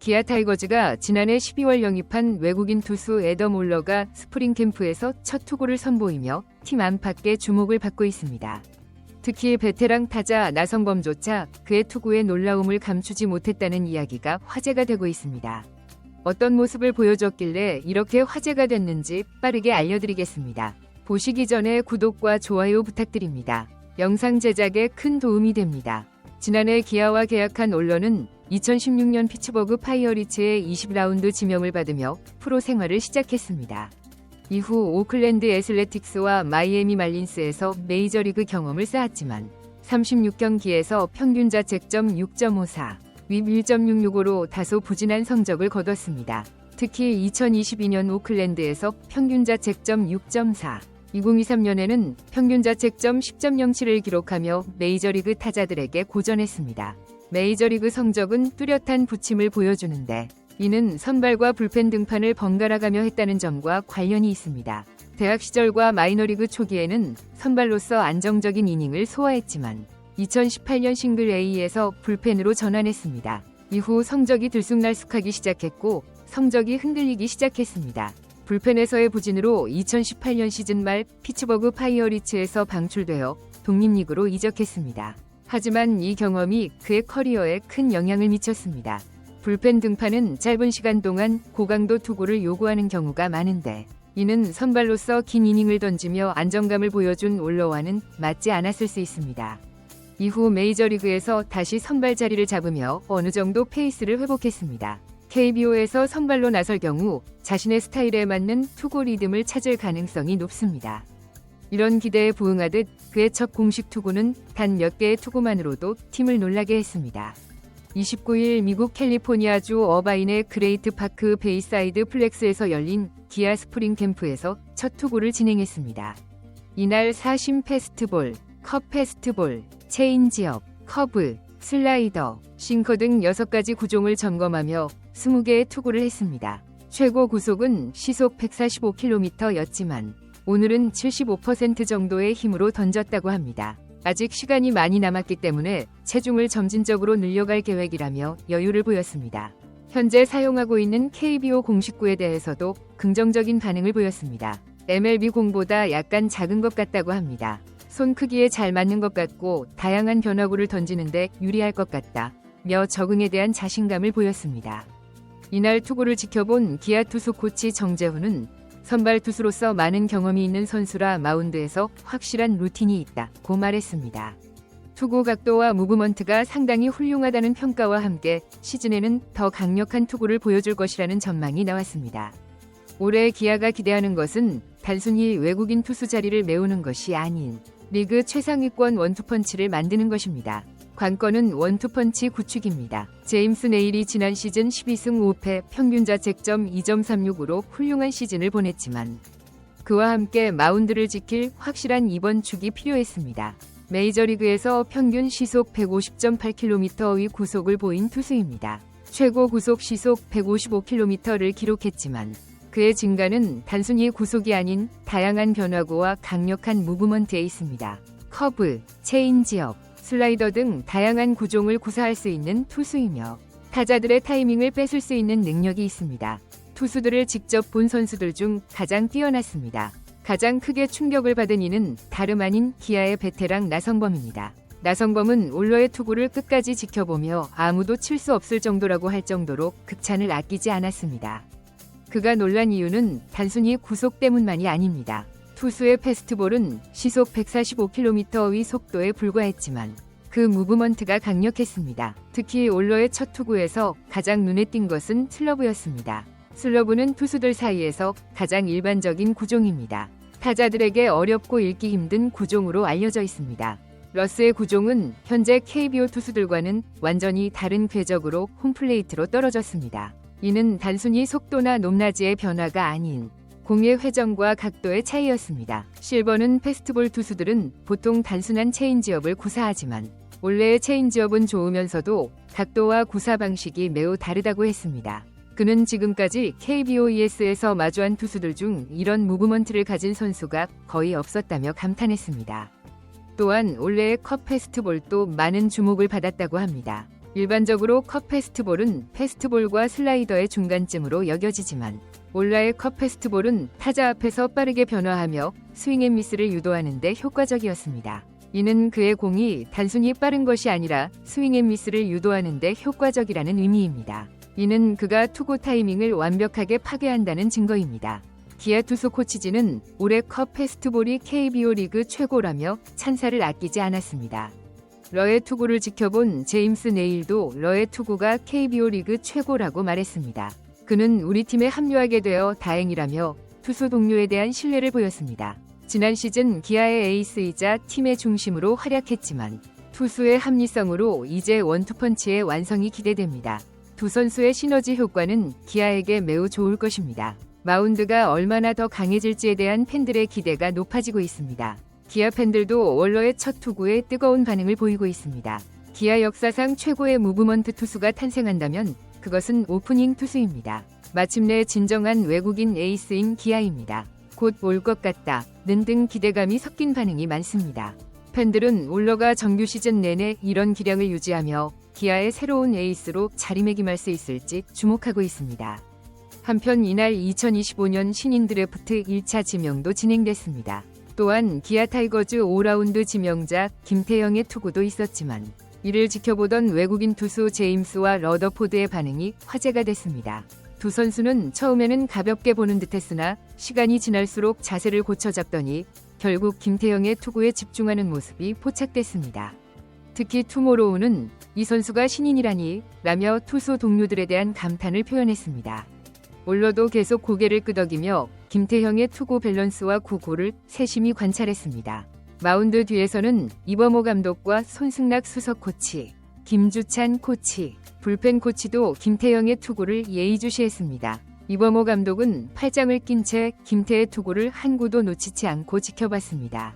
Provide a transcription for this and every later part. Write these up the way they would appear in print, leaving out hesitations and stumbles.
기아 타이거즈가 지난해 12월 영입한 외국인 투수 애덤 올러가 스프링 캠프에서 첫 투구를 선보이며 팀 안팎의 주목을 받고 있습니다. 특히 베테랑 타자 나성범조차 그의 투구에 놀라움을 감추지 못했다는 이야기가 화제가 되고 있습니다. 어떤 모습을 보여줬길래 이렇게 화제가 됐는지 빠르게 알려드리겠습니다. 보시기 전에 구독과 좋아요 부탁드립니다. 영상 제작에 큰 도움이 됩니다. 지난해 기아와 계약한 올러는 2016년 피츠버그 파이어리츠의 20라운드 지명을 받으며 프로 생활을 시작했습니다. 이후 오클랜드 애슬레틱스와 마이애미 말린스에서 메이저리그 경험을 쌓았지만 36경기에서 평균 자책점 6.54, 윗 1.665로 다소 부진한 성적을 거뒀습니다. 특히 2022년 오클랜드에서 평균 자책점 6.4, 2023년에는 평균 자책점 10.07을 기록하며 메이저리그 타자들에게 고전했습니다. 메이저리그 성적은 뚜렷한 부침을 보여주는데 이는 선발과 불펜 등판을 번갈아가며 했다는 점과 관련이 있습니다. 대학 시절과 마이너리그 초기에는 선발로서 안정적인 이닝을 소화했지만 2018년 싱글 A에서 불펜으로 전환했습니다. 이후 성적이 들쑥날쑥하기 시작했고 성적이 흔들리기 시작했습니다. 불펜에서의 부진으로 2018년 시즌 말 피츠버그 파이어리츠에서 방출되어 독립리그로 이적했습니다. 하지만 이 경험이 그의 커리어에 큰 영향을 미쳤습니다. 불펜 등판은 짧은 시간 동안 고강도 투구를 요구하는 경우가 많은데 이는 선발로서 긴 이닝을 던지며 안정감을 보여준 올러와는 맞지 않았을 수 있습니다. 이후 메이저리그에서 다시 선발 자리를 잡으며 어느 정도 페이스를 회복했습니다. KBO에서 선발로 나설 경우 자신의 스타일에 맞는 투구 리듬을 찾을 가능성이 높습니다. 이런 기대에 부응하듯 그의 첫 공식 투구는 단 몇 개의 투구만으로도 팀을 놀라게 했습니다. 29일 미국 캘리포니아주 어바인의 그레이트 파크 베이사이드 플렉스에서 열린 기아 스프링 캠프에서 첫 투구를 진행했습니다. 이날 사심 패스트볼, 컵 패스트볼, 체인지업, 커브, 슬라이더, 싱커 등 6가지 구종을 점검하며 20개의 투구를 했습니다. 최고 구속은 시속 145km였지만 오늘은 75% 정도의 힘으로 던졌다고 합니다. 아직 시간이 많이 남았기 때문에 체중을 점진적으로 늘려갈 계획이라며 여유를 보였습니다. 현재 사용하고 있는 KBO 공식구에 대해서도 긍정적인 반응을 보였습니다. MLB 공보다 약간 작은 것 같다고 합니다. 손 크기에 잘 맞는 것 같고 다양한 변화구를 던지는데 유리할 것 같다며 적응에 대한 자신감을 보였습니다. 이날 투구를 지켜본 기아 투수 코치 정재훈은 선발 투수로서 많은 경험이 있는 선수라 마운드에서 확실한 루틴이 있다고 말했습니다. 투구 각도와 무브먼트가 상당히 훌륭하다는 평가와 함께 시즌에는 더 강력한 투구를 보여줄 것이라는 전망이 나왔습니다. 올해 기아가 기대하는 것은 단순히 외국인 투수 자리를 메우는 것이 아닌 리그 최상위권 원투펀치를 만드는 것입니다. 관건은 원투펀치 구축입니다. 제임스 네일이 지난 시즌 12승 5패 평균 자책점 2.36으로 훌륭한 시즌을 보냈지만 그와 함께 마운드를 지킬 확실한 이번 축이 필요했습니다. 메이저리그에서 평균 시속 150.8km의 구속을 보인 투수입니다. 최고 구속 시속 155km를 기록했지만 그의 증가는 단순히 구속이 아닌 다양한 변화구와 강력한 무브먼트에 있습니다. 커브, 체인지업, 슬라이더 등 다양한 구종을 구사할 수 있는 투수이며 타자들의 타이밍을 뺏을 수 있는 능력이 있습니다. 투수들을 직접 본 선수들 중 가장 뛰어났습니다. 가장 크게 충격을 받은 이는 다름 아닌 기아의 베테랑 나성범입니다. 나성범은 올러의 투구를 끝까지 지켜보며 아무도 칠 수 없을 정도라고 할 정도로 극찬을 아끼지 않았습니다. 그가 놀란 이유는 단순히 구속 때문만이 아닙니다. 투수의 패스트볼은 시속 145km의 속도에 불과했지만 그 무브먼트가 강력했습니다. 특히 올러의 첫 투구에서 가장 눈에 띈 것은 슬러브였습니다. 슬러브는 투수들 사이에서 가장 일반적인 구종입니다. 타자들에게 어렵고 읽기 힘든 구종으로 알려져 있습니다. 러스의 구종은 현재 KBO 투수들과는 완전히 다른 궤적으로 홈플레이트로 떨어졌습니다. 이는 단순히 속도나 높낮이의 변화가 아닌 공의 회전과 각도의 차이였습니다. 실버는 패스트볼 투수들은 보통 단순한 체인지업을 구사하지만 올해의 체인지업은 좋으면서도 각도와 구사 방식이 매우 다르다고 했습니다. 그는 지금까지 KBOES에서 마주한 투수들 중 이런 무브먼트를 가진 선수가 거의 없었다며 감탄했습니다. 또한 올해의 컵 페스트볼도 많은 주목을 받았다고 합니다. 일반적으로 컵 패스트볼은 패스트볼과 슬라이더의 중간쯤으로 여겨지지만 올라의 컵 패스트볼은 타자 앞에서 빠르게 변화하며 스윙앤미스를 유도하는 데 효과적이었습니다. 이는 그의 공이 단순히 빠른 것이 아니라 스윙앤미스를 유도하는 데 효과적이라는 의미입니다. 이는 그가 투구 타이밍을 완벽하게 파괴한다는 증거입니다. 기아 투수 코치진은 올해 컵 패스트볼이 KBO 리그 최고라며 찬사를 아끼지 않았습니다. 러의 투구를 지켜본 제임스 네일도 러의 투구가 KBO 리그 최고라고 말했습니다. 그는 우리 팀에 합류하게 되어 다행이라며 투수 동료에 대한 신뢰를 보였습니다. 지난 시즌 기아의 에이스이자 팀의 중심으로 활약했지만 투수의 합리성으로 이제 원투펀치의 완성이 기대됩니다. 두 선수의 시너지 효과는 기아에게 매우 좋을 것입니다. 마운드가 얼마나 더 강해질지에 대한 팬들의 기대가 높아지고 있습니다. 기아 팬들도 월러의 첫 투구에 뜨거운 반응을 보이고 있습니다. 기아 역사상 최고의 무브먼트 투수가 탄생한다면 그것은 오프닝 투수입니다. 마침내 진정한 외국인 에이스인 기아입니다. 곧 올 것 같다는 등 기대감이 섞인 반응이 많습니다. 팬들은 올러가 정규 시즌 내내 이런 기량을 유지하며 기아의 새로운 에이스로 자리매김할 수 있을지 주목하고 있습니다. 한편 이날 2025년 신인 드래프트 1차 지명도 진행됐습니다. 또한 기아 타이거즈 5라운드 지명자 김태형의 투구도 있었지만 이를 지켜보던 외국인 투수 제임스와 러더포드의 반응이 화제가 됐습니다. 두 선수는 처음에는 가볍게 보는 듯했으나 시간이 지날수록 자세를 고쳐잡더니 결국 김태형의 투구에 집중하는 모습이 포착됐습니다. 특히 투모로우는 이 선수가 신인이라니 라며 투수 동료들에 대한 감탄을 표현했습니다. 올러도 계속 고개를 끄덕이며 김태형의 투구 밸런스와 구고를 세심히 관찰했습니다. 마운드 뒤에서는 이범호 감독과 손승락 수석 코치, 김주찬 코치, 불펜 코치도 김태형의 투구를 예의주시했습니다. 이범호 감독은 팔짱을 낀 채 김태의 투구를 한 구도 놓치지 않고 지켜봤습니다.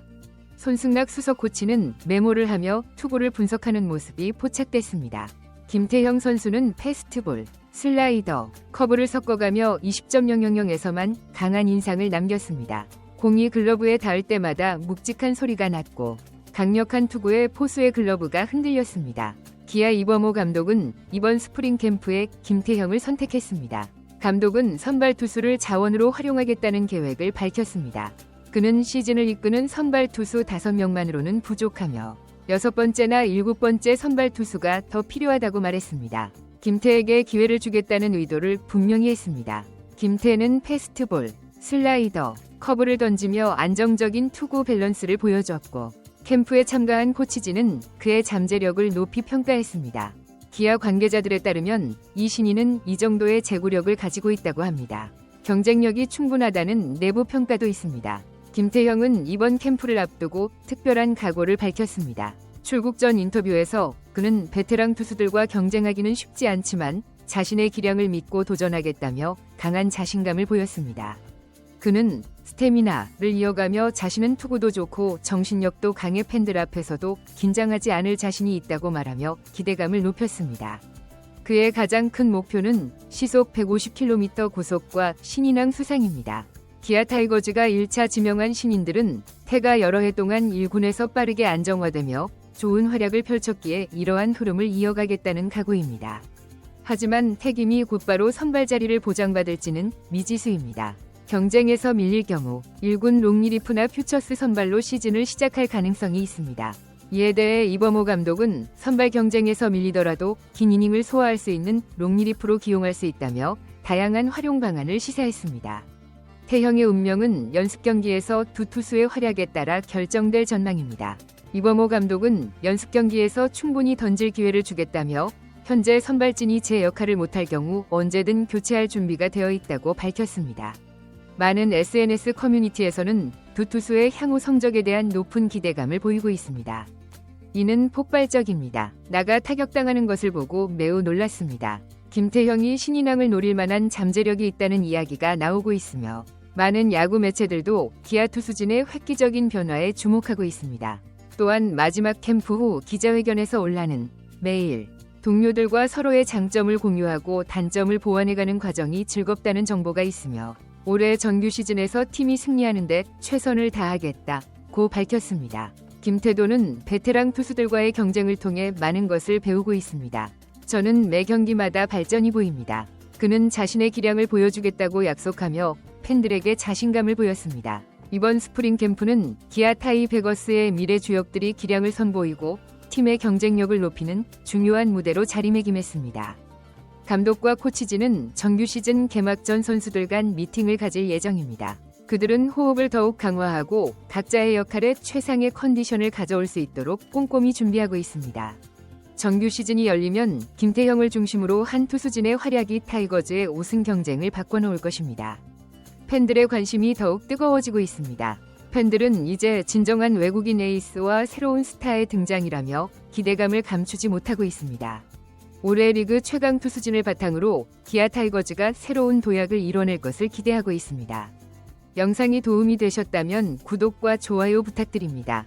손승락 수석 코치는 메모를 하며 투구를 분석하는 모습이 포착됐습니다. 김태형 선수는 패스트볼, 슬라이더, 커브를 섞어가며 20.000에서만 강한 인상을 남겼습니다. 공이 글러브에 닿을 때마다 묵직한 소리가 났고 강력한 투구에 포수의 글러브가 흔들렸습니다. 기아 이범호 감독은 이번 스프링 캠프에 김태형을 선택했습니다. 감독은 선발 투수를 자원으로 활용하겠다는 계획을 밝혔습니다. 그는 시즌을 이끄는 선발 투수 5명만으로는 부족하며 6번째나 7번째 선발 투수가 더 필요하다고 말했습니다. 김태에게 기회를 주겠다는 의도를 분명히 했습니다. 김태는 패스트볼, 슬라이더, 커브를 던지며 안정적인 투구 밸런스를 보여줬고 캠프에 참가한 코치진은 그의 잠재력을 높이 평가했습니다. 기아 관계자들에 따르면 이 신인은 이 정도의 제구력을 가지고 있다고 합니다. 경쟁력이 충분하다는 내부 평가도 있습니다. 김태형은 이번 캠프를 앞두고 특별한 각오를 밝혔습니다. 출국 전 인터뷰에서 그는 베테랑 투수들과 경쟁하기는 쉽지 않지만 자신의 기량을 믿고 도전하겠다며 강한 자신감을 보였습니다. 그는 스태미나를 이어가며 자신은 투구도 좋고 정신력도 강해 팬들 앞에서도 긴장하지 않을 자신이 있다고 말하며 기대감을 높였습니다. 그의 가장 큰 목표는 시속 150km 고속과 신인왕 수상입니다. 기아 타이거즈가 1차 지명한 신인들은 태가 여러 해 동안 1군에서 빠르게 안정화되며 좋은 활약을 펼쳤기에 이러한 흐름을 이어가겠다는 각오입니다. 하지만 태김이 곧바로 선발 자리를 보장받을지는 미지수입니다. 경쟁에서 밀릴 경우 1군 롱리리프나 퓨처스 선발로 시즌을 시작할 가능성이 있습니다. 이에 대해 이범호 감독은 선발 경쟁에서 밀리더라도 긴 이닝을 소화할 수 있는 롱리리프로 기용할 수 있다며 다양한 활용 방안을 시사했습니다. 태형의 운명은 연습 경기에서 두 투수의 활약에 따라 결정될 전망입니다. 이범호 감독은 연습 경기에서 충분히 던질 기회를 주겠다며 현재 선발진이 제 역할을 못할 경우 언제든 교체할 준비가 되어 있다고 밝혔습니다. 많은 SNS 커뮤니티에서는 두 투수의 향후 성적에 대한 높은 기대감을 보이고 있습니다. 이는 폭발적입니다. 나가 타격당하는 것을 보고 매우 놀랐습니다. 김태형이 신인왕을 노릴 만한 잠재력이 있다는 이야기가 나오고 있으며 많은 야구 매체들도 기아 투수진의 획기적인 변화에 주목하고 있습니다. 또한 마지막 캠프 후 기자회견에서 올라는 매일 동료들과 서로의 장점을 공유하고 단점을 보완해가는 과정이 즐겁다는 정보가 있으며 올해 정규 시즌에서 팀이 승리하는 데 최선을 다하겠다고 밝혔습니다. 김태도는 베테랑 투수들과의 경쟁을 통해 많은 것을 배우고 있습니다. 저는 매 경기마다 발전이 보입니다. 그는 자신의 기량을 보여주겠다고 약속하며 팬들에게 자신감을 보였습니다. 이번 스프링 캠프는 기아 타이 베거스의 미래 주역들이 기량을 선보이고 팀의 경쟁력을 높이는 중요한 무대로 자리매김했습니다. 감독과 코치진은 정규 시즌 개막 전 선수들 간 미팅을 가질 예정입니다. 그들은 호흡을 더욱 강화하고 각자의 역할에 최상의 컨디션을 가져올 수 있도록 꼼꼼히 준비하고 있습니다. 정규 시즌이 열리면 김태형을 중심으로 한 투수진의 활약이 타이거즈의 우승 경쟁을 바꿔놓을 것입니다. 팬들의 관심이 더욱 뜨거워지고 있습니다. 팬들은 이제 진정한 외국인 에이스와 새로운 스타의 등장이라며 기대감을 감추지 못하고 있습니다. 올해 리그 최강 투수진을 바탕으로 기아 타이거즈가 새로운 도약을 이뤄낼 것을 기대하고 있습니다. 영상이 도움이 되셨다면 구독과 좋아요 부탁드립니다.